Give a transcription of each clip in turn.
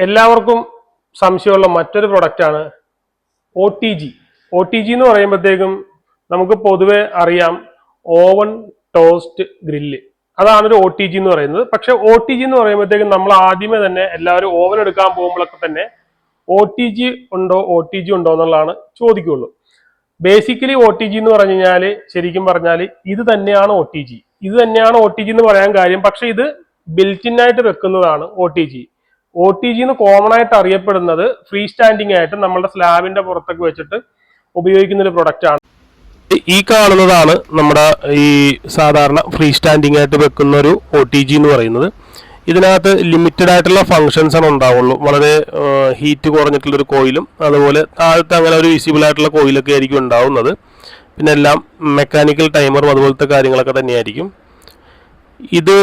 എല്ലാവർക്കും സംശയമുള്ള മറ്റൊരു പ്രൊഡക്റ്റാണ് OTG. OTG എന്ന് പറയുമ്പോഴത്തേക്കും നമുക്ക് പൊതുവെ അറിയാം ഓവൻ ടോസ്റ്റ് ഗ്രില്ല്, അതാണ് ഒരു OTG എന്ന് പറയുന്നത്. പക്ഷെ OTG എന്ന് പറയുമ്പോഴത്തേക്കും നമ്മൾ ആദ്യമേ തന്നെ എല്ലാവരും ഓവൻ എടുക്കാൻ പോകുമ്പോഴൊക്കെ തന്നെ OTG ഉണ്ടോ എന്നുള്ളതാണ് ചോദിക്കുള്ളൂ. ബേസിക്കലി OTG എന്ന് പറഞ്ഞു കഴിഞ്ഞാൽ ശരിക്കും പറഞ്ഞാൽ ഇത് തന്നെയാണ് OTG എന്ന് പറയാൻ കാര്യം. പക്ഷെ ഇത് ബിൽറ്റിൻ ആയിട്ട് വെക്കുന്നതാണ് OTG എന്ന് കോമൺ ആയിട്ട് അറിയപ്പെടുന്നത് ഫ്രീ സ്റ്റാൻഡിങ് ആയിട്ട് നമ്മുടെ സ്ലാബിന്റെ പുറത്തൊക്കെ വെച്ചിട്ട് ഉപയോഗിക്കുന്ന ഒരു പ്രൊഡക്റ്റ് ആണ്. ഈ കാണുന്നതാണ് നമ്മുടെ ഈ സാധാരണ ഫ്രീ സ്റ്റാൻഡിങ് ആയിട്ട് വെക്കുന്ന ഒരു OTG എന്ന് പറയുന്നത്. ഇതിനകത്ത് ലിമിറ്റഡ് ആയിട്ടുള്ള ഫങ്ഷൻസ് ആണ് ഉണ്ടാവുള്ളൂ. വളരെ ഹീറ്റ് കുറഞ്ഞിട്ടുള്ളൊരു കോയിലും അതുപോലെ താഴത്തെ അങ്ങനെ ഒരു വിസിബിൾ ആയിട്ടുള്ള കോയിലൊക്കെ ആയിരിക്കും ഉണ്ടാവുന്നത്. പിന്നെ എല്ലാം മെക്കാനിക്കൽ ടൈമറും അതുപോലത്തെ കാര്യങ്ങളൊക്കെ തന്നെയായിരിക്കും. ഇത്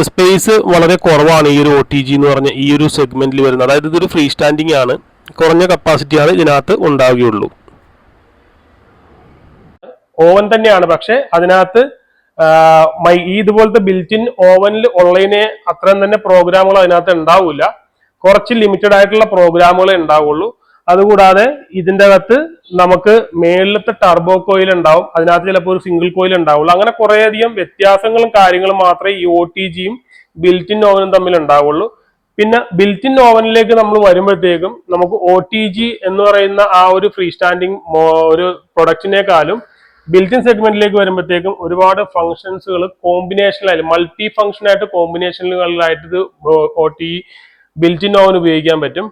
സ്പേസ് വളരെ കുറവാണ് ഈ ഒരു OTG എന്ന് പറഞ്ഞ ഈ ഒരു സെഗ്മെന്റിൽ വരുന്നത്. അതായത് ഇതൊരു ഫ്രീ സ്റ്റാൻഡിങ് ആണ്, കുറഞ്ഞ കപ്പാസിറ്റിയാണ് ഇതിനകത്ത് ഉണ്ടാവുകയുള്ളൂ. ഓവൻ തന്നെയാണ്, പക്ഷെ അതിനകത്ത് ഇതുപോലത്തെ ബിൽറ്റിൻ ഓവനിൽ ഉള്ളതിനെ അത്രയും തന്നെ പ്രോഗ്രാമുകൾ അതിനകത്ത് ഉണ്ടാവില്ല. കുറച്ച് ലിമിറ്റഡ് ആയിട്ടുള്ള പ്രോഗ്രാമുകളെ ഉണ്ടാവുള്ളൂ. അതുകൂടാതെ ഇതിൻ്റെ അകത്ത് നമുക്ക് മേളിലത്തെ ടർബോ കോയിൽ ഉണ്ടാവും, അതിനകത്ത് ചിലപ്പോൾ ഒരു സിംഗിൾ കോയിൽ ഉണ്ടാവുള്ളൂ. അങ്ങനെ കുറേയധികം വ്യത്യാസങ്ങളും കാര്യങ്ങളും മാത്രമേ ഈ OTGയും ബിൽറ്റിൻ ഓവനും തമ്മിൽ ഉണ്ടാവുള്ളൂ. പിന്നെ ബിൽറ്റിൻ ഓവനിലേക്ക് നമ്മൾ വരുമ്പോഴത്തേക്കും നമുക്ക് OTG എന്ന് പറയുന്ന ആ ഒരു ഫ്രീ സ്റ്റാൻഡിങ് ഒരു പ്രൊഡക്റ്റിനേക്കാളും ബിൽറ്റിൻ സെഗ്മെന്റിലേക്ക് വരുമ്പോഴത്തേക്കും ഒരുപാട് ഫങ്ഷൻസുകൾ കോമ്പിനേഷനിലായാലും മൾട്ടി ഫങ്ഷൻ ആയിട്ട് കോമ്പിനേഷനുകളിലായിട്ട് ഇത് ബിൽറ്റിൻ ഓവൻ ഉപയോഗിക്കാൻ പറ്റും.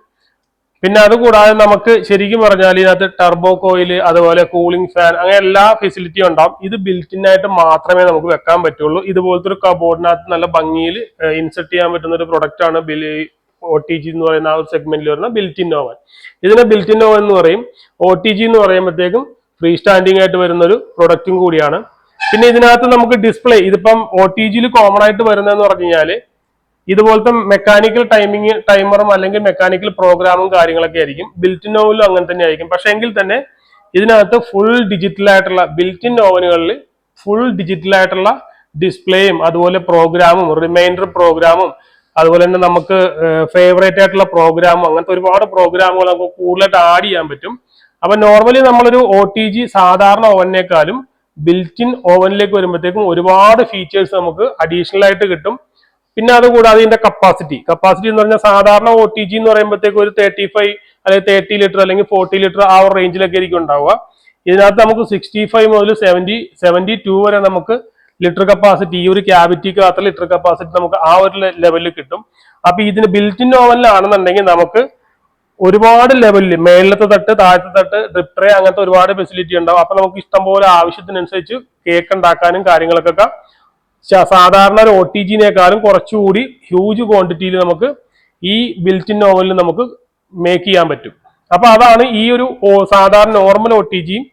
പിന്നെ അതുകൂടാതെ നമുക്ക് ശരിക്കും പറഞ്ഞാൽ ഇതിനകത്ത് ടർബോ കോയിൽ അതുപോലെ കൂളിംഗ് ഫാൻ അങ്ങനെ എല്ലാ ഫെസിലിറ്റിയും ഉണ്ടാവും. ഇത് ബിൽറ്റിൻ ആയിട്ട് മാത്രമേ നമുക്ക് വെക്കാൻ പറ്റുള്ളൂ. ഇതുപോലത്തെ ഒരു കബോർഡിനകത്ത് നല്ല ഭംഗിയിൽ ഇൻസെർട്ട് ചെയ്യാൻ പറ്റുന്ന ഒരു പ്രൊഡക്റ്റ് ആണ് OTG എന്ന് പറയുന്ന ആ ഒരു സെഗ്മെന്റിൽ വരുന്ന ബിൽറ്റിൻ ഓവൻ. ഇതിനെ ബിൽറ്റിൻ ഓവൻ എന്ന് പറയും. OTG എന്ന് പറയുമ്പോഴത്തേക്കും ഫ്രീ സ്റ്റാൻഡിങ് ആയിട്ട് വരുന്ന ഒരു പ്രൊഡക്റ്റും കൂടിയാണ്. പിന്നെ ഇതിനകത്ത് നമുക്ക് ഡിസ്പ്ലേ, ഇതിപ്പം OTGയിൽ കോമൺ ആയിട്ട് വരുന്നതെന്ന് പറഞ്ഞു കഴിഞ്ഞാല് ഇതുപോലത്തെ മെക്കാനിക്കൽ ടൈമറും അല്ലെങ്കിൽ മെക്കാനിക്കൽ പ്രോഗ്രാമും കാര്യങ്ങളൊക്കെ ആയിരിക്കും. ബിൽറ്റിൻ ഓവനിലും അങ്ങനെ തന്നെ ആയിരിക്കും. പക്ഷെ എങ്കിൽ തന്നെ ഇതിനകത്ത് ഫുൾ ഡിജിറ്റൽ ആയിട്ടുള്ള ബിൽറ്റിൻ ഓവനുകളിൽ ഫുൾ ഡിജിറ്റൽ ആയിട്ടുള്ള ഡിസ്പ്ലേയും അതുപോലെ പ്രോഗ്രാമും റിമൈൻഡർ പ്രോഗ്രാമും അതുപോലെ തന്നെ നമുക്ക് ഫേവറേറ്റ് ആയിട്ടുള്ള പ്രോഗ്രാമും അങ്ങനത്തെ ഒരുപാട് പ്രോഗ്രാമുകൾ നമുക്ക് കൂടുതലായിട്ട് ആഡ് ചെയ്യാൻ പറ്റും. അപ്പൊ നോർമലി നമ്മളൊരു OTG സാധാരണ ഓവനേക്കാളും ബിൽറ്റിൻ ഓവനിലേക്ക് വരുമ്പോഴത്തേക്കും ഒരുപാട് ഫീച്ചേഴ്സ് നമുക്ക് അഡീഷണൽ ആയിട്ട് കിട്ടും. പിന്നെ അതുകൂടാതെ ഇതിന്റെ കപ്പാസിറ്റി എന്ന് പറഞ്ഞാൽ സാധാരണ OTG എന്ന് പറയുമ്പോഴത്തേക്ക് ഒരു 35 അല്ലെങ്കിൽ 30 ലിറ്റർ അല്ലെങ്കിൽ 40 ലിറ്റർ ആ ഒരു റേഞ്ചിലൊക്കെ ആയിരിക്കും ഉണ്ടാവുക. ഇതിനകത്ത് നമുക്ക് 65 മുതൽ 72 വരെ നമുക്ക് ലിറ്റർ കപ്പാസിറ്റി, ഈ ഒരു ക്യാവിറ്റിക്കകത്ത് ലിറ്റർ കപ്പാസിറ്റി നമുക്ക് ആ ഒരു ലെവലിൽ കിട്ടും. അപ്പൊ ഇതിന് ബിൽറ്റിൻ ഓവനിലാണെന്നുണ്ടെങ്കിൽ നമുക്ക് ഒരുപാട് ലെവലിൽ മേളിലത്തെ തട്ട് താഴത്തെ തട്ട് ഡ്രിപ്പ് ട്രേ അങ്ങനത്തെ ഒരുപാട് ഫെസിലിറ്റി ഉണ്ടാവും. അപ്പൊ നമുക്ക് ഇഷ്ടംപോലെ ആവശ്യത്തിനനുസരിച്ച് കേക്ക് ഉണ്ടാക്കാനും കാര്യങ്ങൾക്കൊക്കെ സാധാരണ ഒരു OTGനേക്കാളും കുറച്ചുകൂടി ഹ്യൂജ് ക്വാണ്ടിറ്റിയിൽ നമുക്ക് ഈ ബിൽറ്റിൻ ഓവനിൽ നമുക്ക് മേക്ക് ചെയ്യാൻ പറ്റും. അപ്പൊ അതാണ് ഈ ഒരു സാധാരണ നോർമൽ OTGയും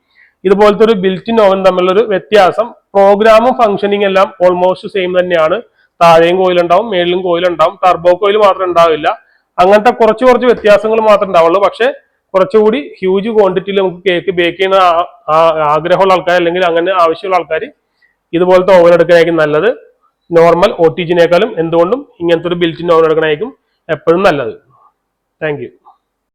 ഇതുപോലത്തെ ഒരു ബിൽറ്റിൻ ഓവൻ തമ്മിലൊരു വ്യത്യാസം. പ്രോഗ്രാമും ഫംഗ്ഷനിങ് എല്ലാം ഓൾമോസ്റ്റ് സെയിം തന്നെയാണ്. താഴെയും കോയിലുണ്ടാവും, മേളിലും കോയിലുണ്ടാവും, ടർബോ കോയിൽ മാത്രം ഉണ്ടാവില്ല. അങ്ങനത്തെ കുറച്ച് വ്യത്യാസങ്ങൾ മാത്രമേ ഉണ്ടാവുള്ളൂ. പക്ഷെ കുറച്ചുകൂടി ഹ്യൂജ് ക്വാണ്ടിറ്റിയിൽ നമുക്ക് കേക്ക് ബേക്ക് ചെയ്യുന്ന ആഗ്രഹമുള്ള ആൾക്കാർ അല്ലെങ്കിൽ അങ്ങനെ ആവശ്യമുള്ള ആൾക്കാർ ഇതുപോലത്തെ ഓവൻ എടുക്കാനായിരിക്കും നല്ലത്. നോർമൽ OTGനേക്കാളും എന്തുകൊണ്ടും ഇങ്ങനത്തെ ഒരു ബിൽറ്റിൻ ഓവൻ എടുക്കണമായിരിക്കും എപ്പോഴും നല്ലത്. Thank you.